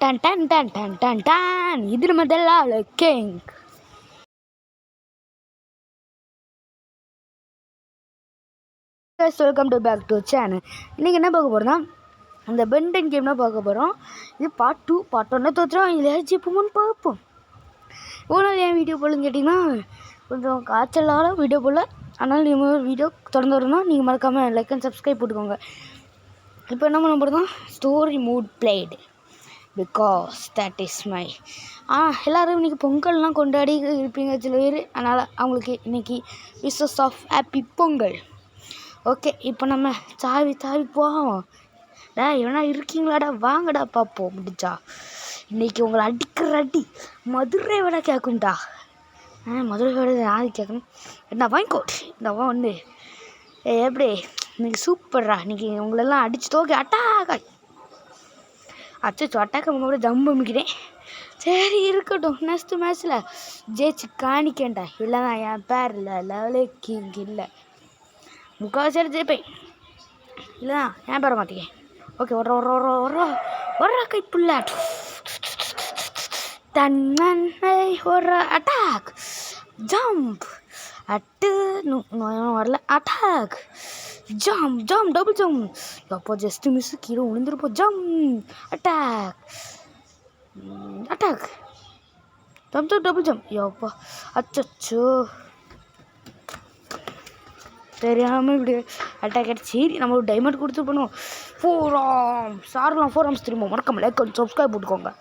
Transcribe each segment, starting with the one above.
Ton டன் டன் டன் டன் டன் இது நம்ம தெல்லால king. Welcome to back to channel. இன்றைக்கி என்ன பார்க்க போகிறோம்னா அந்த பென்டன் கேம் தான் பார்க்க போகிறோம். இது பார்ட் 2. பார்ட் 1 தோற்றுறோம். இதில் ஜிப்புமுன்னு பார்ப்போம். இவ்வளோ ஏன் வீடியோ போலன்னு கேட்டிங்கன்னா கொஞ்சம் காய்ச்சலான வீடியோ போல். அதனால் நீங்கள் வீடியோ தொடர்ந்து வரணும். நீங்கள் மறக்காமல் லைக் அண்ட் சப்ஸ்கிரைப் போட்டுக்கோங்க. இப்போ என்ன பண்ண போகிறோம், story mood blade because that is my எல்லோரும் இன்றைக்கி பொங்கல்லாம் கொண்டாடி இருப்பீங்க சில பேர். அதனால் அவங்களுக்கு இன்றைக்கி wishes of happy Pongal. Okay, இப்போ நம்ம சாவி போவோம். எவனா இருக்கீங்களாடா, வாங்கடா பார்ப்போம். முடிச்சா இன்றைக்கி உங்களை அடிக்கிற அடி மதுரை விட கேட்கும்டா. மதுரை விட யாரு கேட்கணும்? என்ன வாங்கிக்கோ, இந்த ஒன்று எப்படி இன்றைக்கி சூப்பர்ரா. இன்றைக்கி உங்களெல்லாம் அடிச்சு தோக்கி அட்டாக்காய் அச்சோ அட்டாக்க கூட ஜம்பு மிக்கிறேன். சரி இருக்கட்டும், நெக்ஸ்ட் மேட்ச்சில் ஜெயிச்சு காணிக்கேன்டா. இல்லைனா என் பேர் இல்லை லெவலே கிங் இல்லை. முக்கால்வாசி ஜெயிப்பேன், இல்லைனா என் பேரை மாற்றிக்கேன். ஓகே, ஒரு கைப்புள்ள தன்னை ஒரு அட்டாக் ஜம்ப் அட்டு வரல attack jump jump double jump. அப்போ ஜஸ்ட்டு மிஸ் கீழே விழுந்துருப்போம். Jump attack attack jump jump double jump. யோப்பா அச்சோ தெரியாமல் இப்படி அட்டாக் ஆகிடுச்சு. சரி நம்ம ஒரு டைமண்ட் கொடுத்து பண்ணுவோம். 4 ஆர்ம்ஸ் 4 ஆர்ம்ஸ் திரும்ப மறக்காம லைக் அண்ட் சப்ஸ்கிரைப் போட்டுக்கோங்க.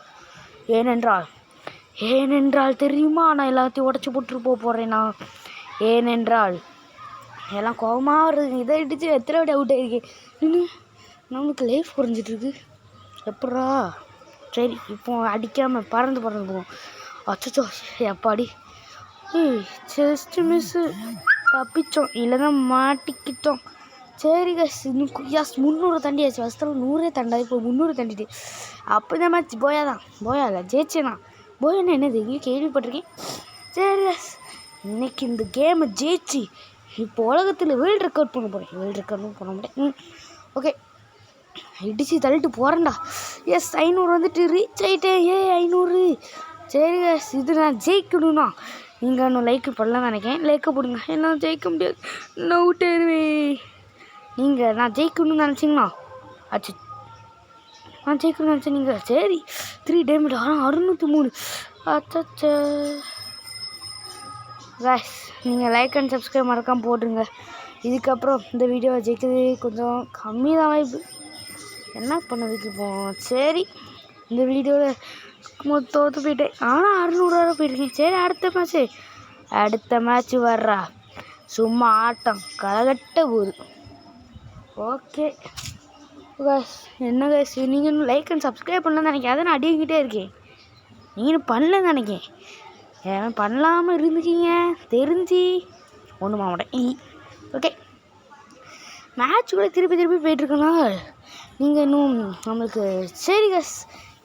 ஏனென்றால் தெரியுமா, நான் எல்லாத்தையும் உடச்சி போட்டு போகிறேன்னா. ஏனென்றால் எல்லாம் கோபமாக வருது. இதை இடிச்சு எத்தனை வாட்டி அவுட் ஆகிருக்கு. நம்மளுக்கு லைஃப் குறைஞ்சிட்ருக்கு. எப்படா சரி இப்போ அடிக்காமல் பறந்து போவோம். அச்சோ எப்பாடி ஜஸ்ட் மிஸ்ஸு தப்பிச்சோம், இல்லைன்னா மாட்டிக்கிட்டோம். சரி கஸ் இன்னும் 300 தண்டியாச்சு. ஃபஸ்ட்டில் 100 தண்டா, இப்போ 300 தண்டிட்டு. அப்போ இந்த மேட்ச் போயால ஜெயிச்சேனா. போயனா என்னது கேள்விப்பட்டிருக்கேன். சரி கஸ் இன்னைக்கு இந்த கேமை ஜெயிச்சு இப்போ உலகத்தில் வேர்ல்டு ரெக்கார்ட் பண்ண போகிறேன். வேர்ல்டு ரெக்கார்டும் பண்ண முடியும். ஓகே, இடிச்சு தள்ளிட்டு போகிறேன்டா. எஸ் 500 வந்துட்டு ரீச் ஆகிட்டேன். 500. சரி கஸ் இது நான் ஜெயிக்கணும்னா நீங்கள் இன்னும் லைக்கு பண்ணலாம் நினைக்கிறேன். லைக்கை போடுங்க. என்னால் ஜெயிக்க முடியாது, நான் விட்டுருவேன். நீங்கள் நான் ஜெயிக்கணும்னு நினச்சிங்கன்னா ஆச்சு, நான் ஜெயிக்கணும்னு நினச்சேன் நீங்கள். சரி 3 டைமண்ட். ஆனால் 603. அச்சோ கைஸ், நீங்கள் லைக் அண்ட் சப்ஸ்கிரைப் மறக்காமல் போட்டுருங்க. இதுக்கப்புறம் இந்த வீடியோவை ஜெயிக்கிறது கொஞ்சம் கம்மி தான் வாய்ப்பு. என்ன பண்ணதுக்கு இப்போ சரி இந்த வீடியோவில் தோற்று போயிட்டேன். ஆனால் 600 போயிட்டுருக்கேன். சரி அடுத்த மேட்ச்சு வர்றா. சும்மா ஆட்டம் களைகட்ட போகுது. ஓகே கைஸ், என்ன கைஸ் நீங்கள் இன்னும் லைக் அண்ட் சப்ஸ்கிரைப் பண்ணலன்னு நினைக்கிறேன். அதை நான் அடிக்கிட்டே இருக்கேன். நீங்களும் பண்ணலன்னு நினைக்கிறேன். ஏன்னா பண்ணலாமல் இருந்துக்கீங்க தெரிஞ்சு ஒன்றும் மாட்டேன். ஓகே, மேட்ச் கூட திருப்பி போயிட்டுருக்கனா நீங்கள் இன்னும் நம்மளுக்கு. சரி கஸ்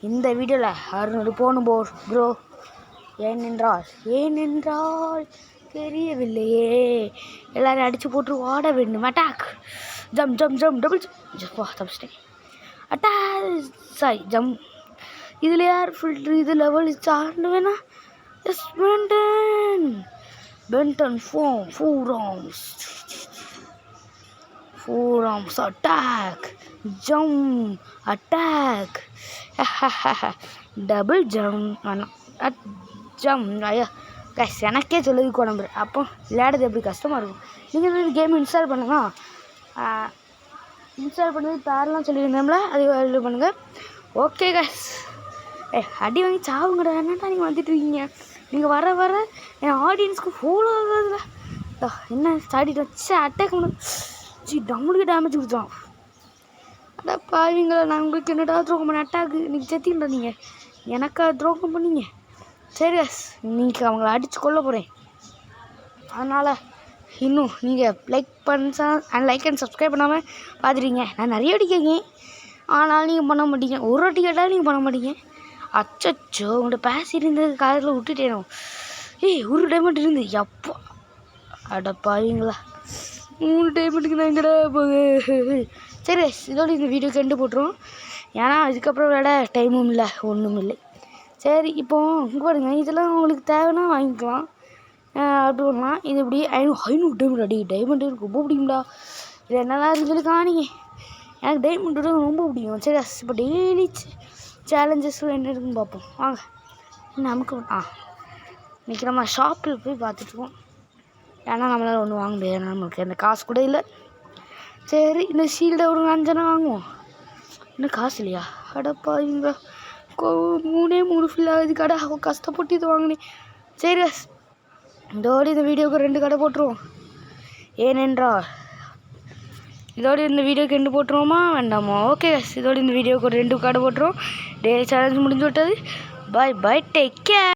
இந்த வீடியோவில் 600 போகணும் ப்ரோ. ஏனென்றால் தெரியவில்லையே, எல்லோரும் அடித்து போட்டு ஓட வேண்டும். அட்டாக் ஜம்ப் டபுள் ஜம்ப் தப்பிச்சிட்டேன். Attack sorry jump. இதில் யார் ஃபில்ட்ரு, இது லெவல் சார்ந்து வேணா. எஸ் பென்டன் 4 arms attack jump attack double jump வேணாம் ஜம்ப். ஐயா கைஸ் எனக்கே சொல்லுது குழம்பு. அப்போ விளையாடுறது எப்படி கஷ்டமாக இருக்கும். நீங்கள் இந்த கேம் இன்ஸ்டால் பண்ணுங்கள். இன்ஸ்டால் பண்ணது பேரெலாம் சொல்லியிருந்தோம்ல, அது இது பண்ணுங்கள். ஓகே கைஸ், அடி வாங்கி சாவுங்கடா. என்னட்டா நீங்கள் வந்துட்டு இருக்கீங்க. நீங்கள் வர என் ஆடியன்ஸ்க்கு ஃபாலோ ஆகாதுல. என்ன ஸ்டாடிட்டு வச்சு அட்டாக் பண்ண நம்மளுக்கு டேமேஜ் கொடுத்தோம். அடா பாவீங்களா, நான் உங்களுக்கு என்னடா துரோகம் பண்ண அட்டாக்கு. நீங்கள் செத்தின்றா, நீங்கள் எனக்கா துரோகம் பண்ணீங்க. சரி நீங்கள் அவங்கள அடித்து கொள்ள போகிறேன். அதனால் இன்னும் நீங்கள் லைக் அண்ட் சப்ஸ்கிரைப் பண்ணாமல் பார்த்துட்டீங்க. நான் நிறைய வாட்டி கேட்கேன், ஆனால் நீங்கள் பண்ண மாட்டீங்க. ஒரு வாட்டி கேட்டாலும் நீங்கள் பண்ண மாட்டீங்க. அச்சோ உங்கள்கிட்ட பேசியிருந்தது காலத்தில் விட்டுட்டேனோ. ஒரு டைமண்ட் இருந்து எப்போ அடப்பாவீங்களா. 3 டைமண்ட்டுக்கு நான் எங்கடா போக. சரி இதோட இந்த வீடியோக்கு எண்டு போட்டுருவோம். ஏன்னா அதுக்கப்புறம் விளையாட டைமும் இல்லை ஒன்றும் இல்லை. சரி இப்போது இங்கே பாருங்க, இதெல்லாம் உங்களுக்கு தேவைன்னா வாங்கிக்கலாம். அப்படி பண்ணலாம். இது இப்படி 500 டைமண்ட் அடி. டைமண்ட் எனக்கு ரொம்ப பிடிக்கும்டா. இது என்னெல்லாம் இருக்குன்னு சொல்லி காணிங்க. எனக்கு டைமண்ட் ரொம்ப பிடிக்கும். சரி இப்போ டெய்லி சேலஞ்சஸ் என்ன இருக்குன்னு பார்ப்போம் வாங்க. நமக்கு இன்றைக்கி நம்ம ஷாப்பில் போய் பார்த்துட்டுருக்கோம். ஏன்னா நம்மளால் ஒன்றும் வாங்க முடியாது, ஏன்னா நம்மளுக்கு அந்த காசு கூட இல்லை. சரி இந்த ஷீல்டை ஒரு 5 வாங்குவோம். இன்னும் காசு இல்லையா? அடப்பா இவங்க 3 ஃபில் ஆகுது கடை. கஷ்டப்பட்டு இது வாங்கினேன். சரி இதோடு இந்த வீடியோவுக்கு 2 கடை போட்டுருவோம். ஏனென்றால் இதோடு இந்த வீடியோக்கு 2 போட்டுருவோமா வேண்டாமா? ஓகே இதோடு இந்த வீடியோவுக்கு ஒரு 2 கடை போட்டுருவோம். டெய்லி சேலஞ்ச் முடிஞ்சு விட்டது. பாய் பாய், டேக் கேர்.